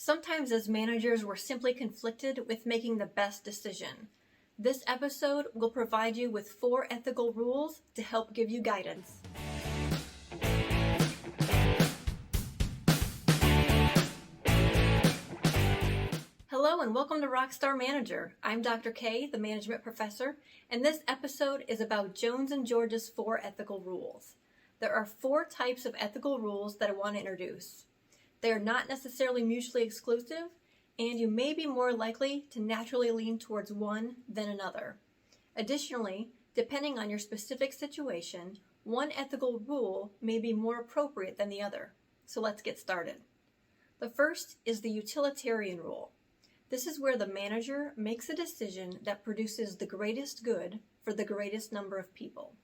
Sometimes as managers, we're simply conflicted with making the best decision. This episode will provide you with 4 ethical rules to help give you guidance. Hello and welcome to Rockstar Manager. I'm Dr. K, the management professor, and this episode is about Jones & George's 4 ethical rules. There are 4 types of ethical rules that I want to introduce. They are not necessarily mutually exclusive, and you may be more likely to naturally lean towards one than another. Additionally, depending on your specific situation, one ethical rule may be more appropriate than the other. So let's get started. The first is the utilitarian rule. This is where the manager makes a decision that produces the greatest good for the greatest number of people.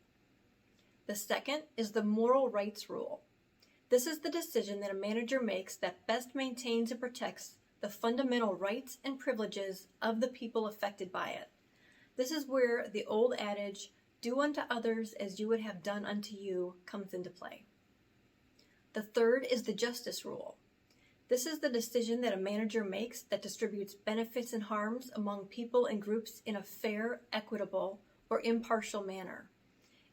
The second is the moral rights rule. This is the decision that a manager makes that best maintains and protects the fundamental rights and privileges of the people affected by it. This is where the old adage, "Do unto others as you would have done unto you," comes into play. The third is the justice rule. This is the decision that a manager makes that distributes benefits and harms among people and groups in a fair, equitable, or impartial manner.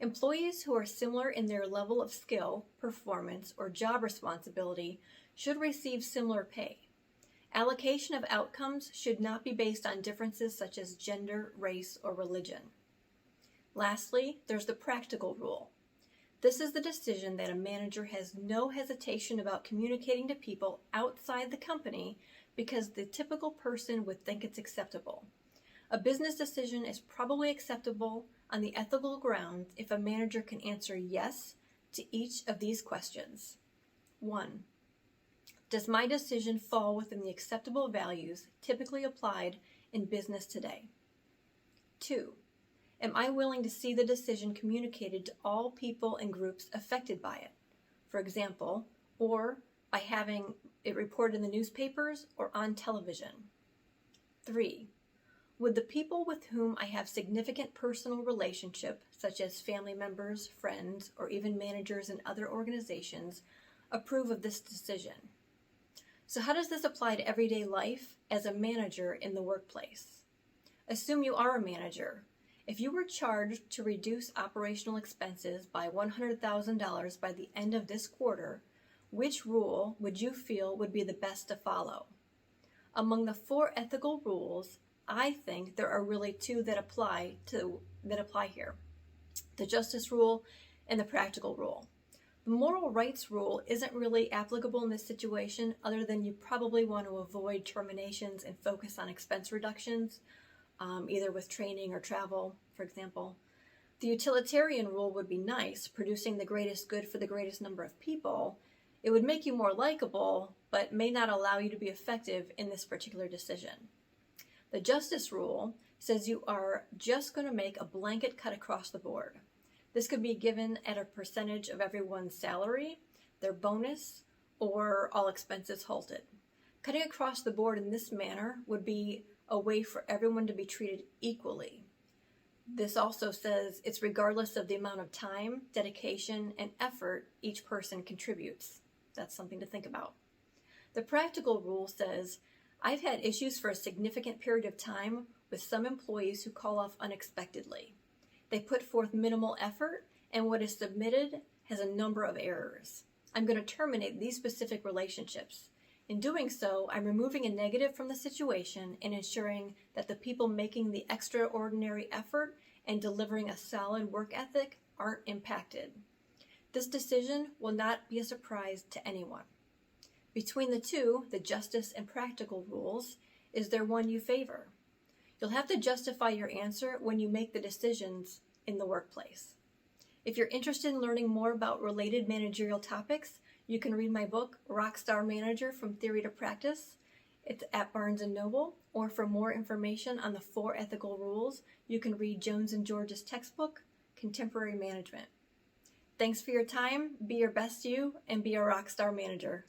Employees who are similar in their level of skill, performance, or job responsibility should receive similar pay. Allocation of outcomes should not be based on differences such as gender, race, or religion. Lastly, there's the practical rule. This is the decision that a manager has no hesitation about communicating to people outside the company because the typical person would think it's acceptable. A business decision is probably acceptable on the ethical grounds if a manager can answer yes to each of these questions. 1. Does my decision fall within the acceptable values typically applied in business today? 2. Am I willing to see the decision communicated to all people and groups affected by it? For example, or by having it reported in the newspapers or on television. 3. Would the people with whom I have significant personal relationship, such as family members, friends, or even managers in other organizations, approve of this decision? So how does this apply to everyday life as a manager in the workplace? Assume you are a manager. If you were charged to reduce operational expenses by $100,000 by the end of this quarter, which rule would you feel would be the best to follow? Among the 4 ethical rules, I think there are really 2 that apply here. The justice rule and the practical rule. The moral rights rule isn't really applicable in this situation other than you probably want to avoid terminations and focus on expense reductions, either with training or travel, for example. The utilitarian rule would be nice, producing the greatest good for the greatest number of people. It would make you more likable, but may not allow you to be effective in this particular decision. The justice rule says you are just going to make a blanket cut across the board. This could be given at a percentage of everyone's salary, their bonus, or all expenses halted. Cutting across the board in this manner would be a way for everyone to be treated equally. This also says it's regardless of the amount of time, dedication, and effort each person contributes. That's something to think about. The practical rule says, I've had issues for a significant period of time with some employees who call off unexpectedly. They put forth minimal effort, and what is submitted has a number of errors. I'm going to terminate these specific relationships. In doing so, I'm removing a negative from the situation and ensuring that the people making the extraordinary effort and delivering a solid work ethic aren't impacted. This decision will not be a surprise to anyone. Between the 2, the justice and practical rules, is there one you favor? You'll have to justify your answer when you make the decisions in the workplace. If you're interested in learning more about related managerial topics, you can read my book, Rockstar Manager: From Theory to Practice. It's at Barnes & Noble. Or for more information on the 4 ethical rules, you can read Jones & George's textbook, Contemporary Management. Thanks for your time. Be your best you and be a rockstar manager.